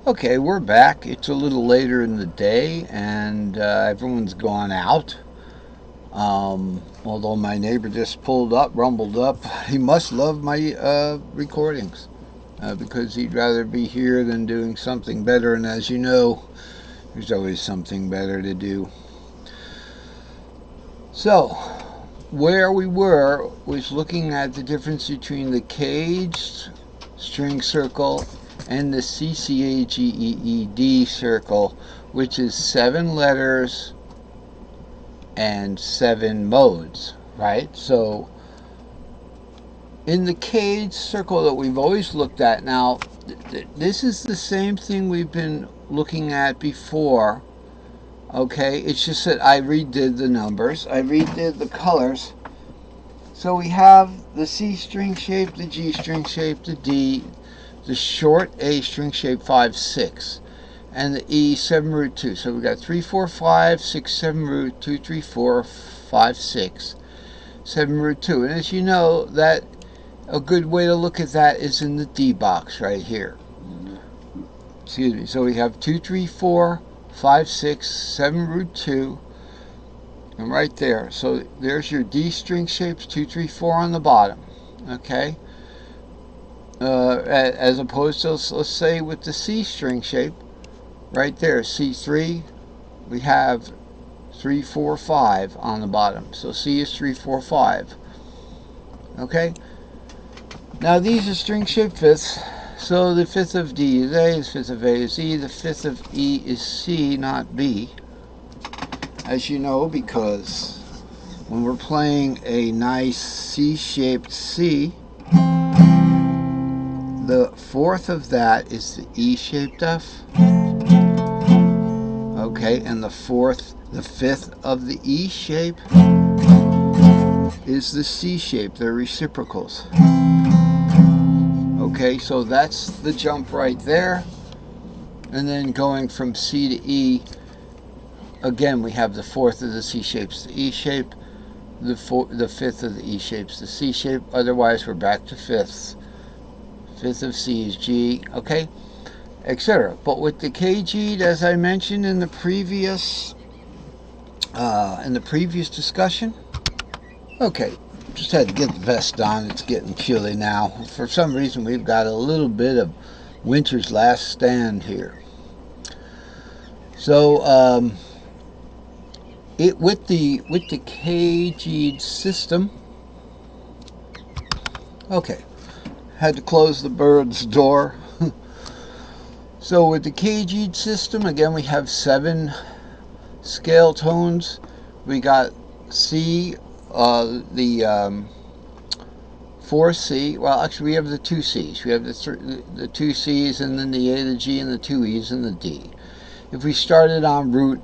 Okay, we're back. It's a little later in the day, and everyone's gone out. Although my neighbor just pulled up, rumbled up. He must love my recordings because he'd rather be here than doing something better. And as you know, there's always something better to do. So, where we were was looking at the difference between the caged string circle and the CCAGEED circle, which is 7 letters and 7 modes, right? So in the cage circle that we've always looked at, now this is the same thing we've been looking at before. Okay, it's just that I redid the numbers, I redid the colors. So we have the C string shape, the G string shape, the D, the short A string shape 5, 6, and the E 7 root 2. So we got 3, 4, 5, 6, 7 root 2, 3, 4, 5, 6, 7 root 2. And as you know, that a good way to look at that is in the D box right here. Excuse me. So we have 2, 3, 4, 5, 6, 7 root 2, and right there. So there's your D string shapes, 2, 3, 4 on the bottom. Okay. As opposed to, let's say, with the C string shape, right there, C3, we have 3, 4, 5 on the bottom. So C is 3, 4, 5. Okay? Now these are string shaped fifths. So the fifth of D is A, the fifth of A is E, the fifth of E is C, not B. As you know, because when we're playing a nice C-shaped C, the fourth of that is the E-shaped F. Okay, and the fifth of the E shape is the C shape. They're reciprocals. Okay, so that's the jump right there. And then going from C to E, again, we have the fourth of the C shapes, the E shape, the fifth of the E shapes, the C shape. Otherwise, we're back to fifths. Fifth of C is G, okay, etc. But with the CCAGEED, as I mentioned in the previous discussion, okay, just had to get the vest on. It's getting chilly now. For some reason, we've got a little bit of winter's last stand here. So with the CCAGEED system, okay, had to close the bird's door. So with the CCAGEED system, again, we have 7 scale tones. We got C, the 4C. Well, actually, we have the 2 C's. We have the 2 C's, and then the A, the G, and the 2 E's, and the D. If we started on root,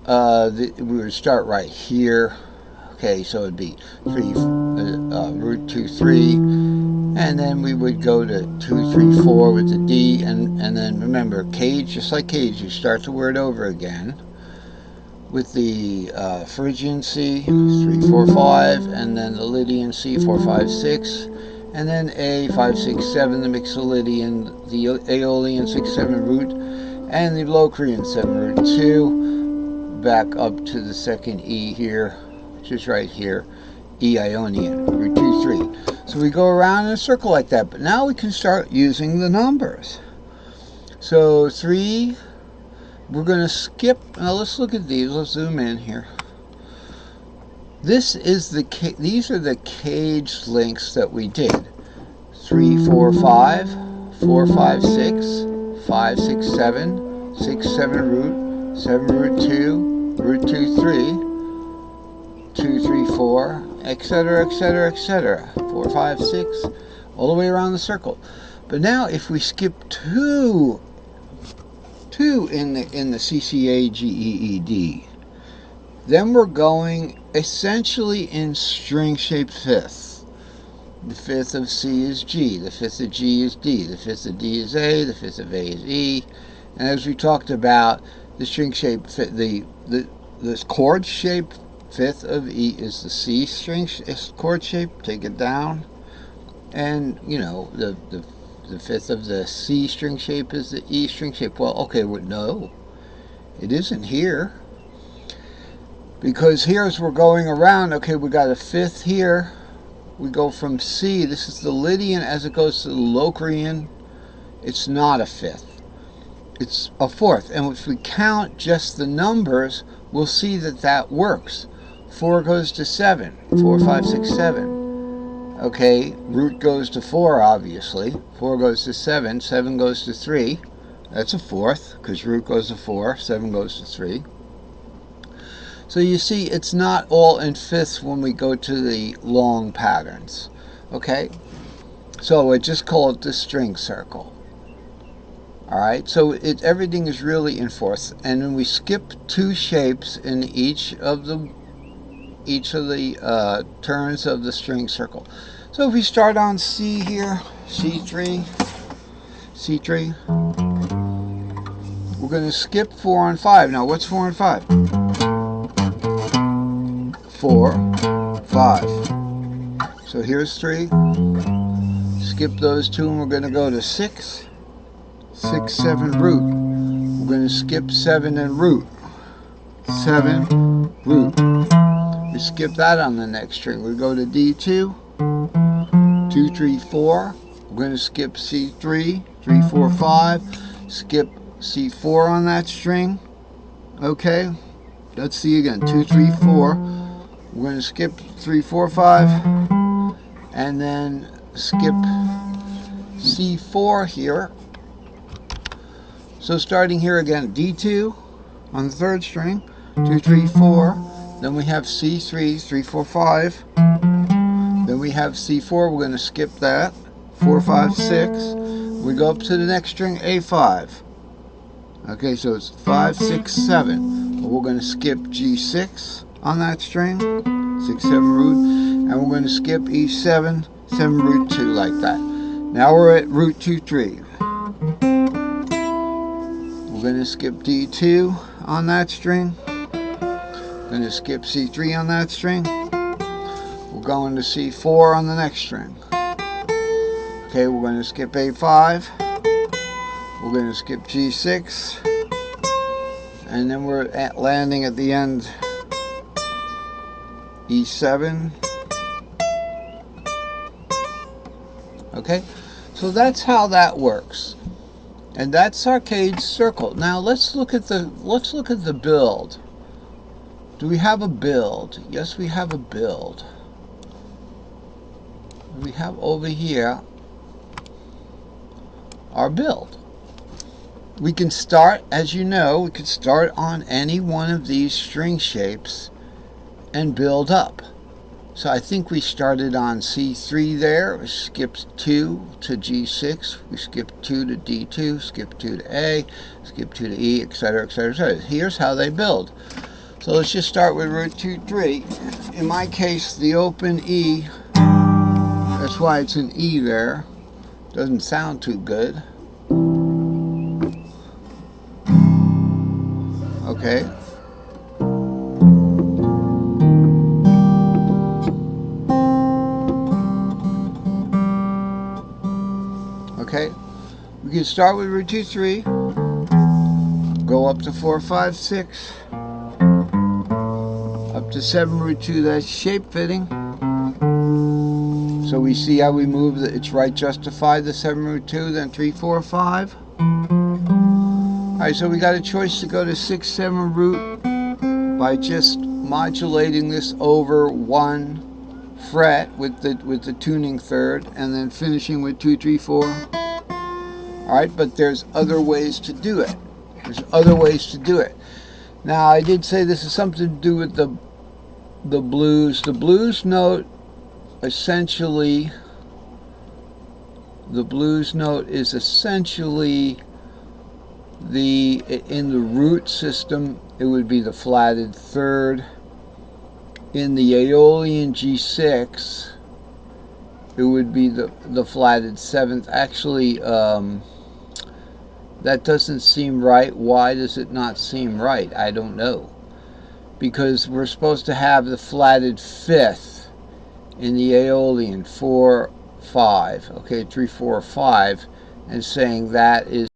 we would start right here. Okay, so it'd be root 2, 3. And then we would go to 2, 3, 4 with the D, and then remember, cage, just like cage, you start the word over again with the Phrygian C, 3, 4, 5, and then the Lydian C, 4, 5, 6, and then A, 5, 6, 7, the Mixolydian, the Aeolian 6, 7 root, and the Locrian 7 root 2, back up to the second E here, which is right here, E Ionian, root 2, 3. So we go around in a circle like that, but now we can start using the numbers. So 3, we're going to skip. Now let's look at these. Let's zoom in here. These are the cage links that we did. 3, 4, 5, 4, 5, 6, 5, 6, 7, 6, 7 root, 7 root 2, root 2, 3, 2, 3, 4, etc., etc., etc. 4, 5, 6, all the way around the circle. But now if we skip 2 in the CCAGEED, then we're going essentially in string-shaped fifths. The fifth of C is G, the fifth of G is D, the fifth of D is A, the fifth of A is E. And as we talked about, the string-shaped, the chord-shaped fifth of E is the C string chord shape. Take it down, and you know the The fifth of the C string shape is the E string shape. Well, okay, well, no, it isn't here. Because here as we're going around, okay, we got a fifth here. We go from C, this is the Lydian, as it goes to the Locrian. It's not a fifth. It's a fourth. And if we count just the numbers, we'll see that that works. 4 goes to 7. 4, 5, 6, 7. Okay, root goes to 4, obviously. 4 goes to 7. 7 goes to 3. That's a fourth, because root goes to 4. 7 goes to 3. So you see, it's not all in fifths when we go to the long patterns. Okay? So I just call it the string circle. Alright, so everything is really in fourths. And then we skip 2 shapes in each of the turns of the string circle. So if we start on C here, C3, we're going to skip 4 and 5. Now what's 4 and 5? 4, 5. So here's 3. Skip those 2 and we're going to go to 6. 6, 7, root. We're going to skip 7 and root. 7, root. We skip that on the next string. We go to D2. 2, 3, 4. We're going to skip C3. 3, 4, 5. Skip C4 on that string. Okay. Let's see again. 2, 3, 4. We're going to skip 3, 4, 5. And then skip C4 here. So starting here again, D2 on the third string, 2, 3, 4. Then we have C3, 3, 4, 5. Then we have C4, we're going to skip that, 4, 5, 6. We go up to the next string, A5. Okay, so it's 5, 6, 7. We're going to skip G6 on that string, 6, 7, root. And we're going to skip E7, 7, root 2, like that. Now we're at root 2, 3. We're going to skip D2 on that string. We're going to skip C3 on that string. We're going to C4 on the next string. Okay, we're going to skip A5. We're going to skip G6. And then we're landing at the end E7. Okay, so that's how that works. And that's our CCAGEED circle. Now let's look at the build. Do we have a build? Yes, we have a build. We have over here our build. We can start, as you know, we could start on any one of these string shapes and build up. So I think we started on C3 there. We skipped 2 to G6. We skipped 2 to D2. Skip 2 to A. Skip 2 to E, etc., etc., etc. Here's how they build. So let's just start with root 2, 3. In my case, the open E, that's why it's an E there. Doesn't sound too good. Okay. Okay. We can start with root 2, 3. Go up to 4, 5, 6. Up to 7, root 2, that's shape fitting. So we see how we move, it's right justified, the 7, root 2, then 3, 4, 5. Alright, so we got a choice to go to 6, 7, root by just modulating this over 1 fret with the tuning third, and then finishing with 2, 3, 4. Alright, but there's other ways to do it. There's other ways to do it. Now, I did say this is something to do with the blues. The blues note, essentially, the blues note is essentially in the root system, it would be the flatted third. In the Aeolian G6, it would be the flatted seventh. Actually, that doesn't seem right. Why does it not seem right? I don't know. Because we're supposed to have the flatted fifth in the Aeolian, 4, 5. Okay, 3, 4, 5. and saying that is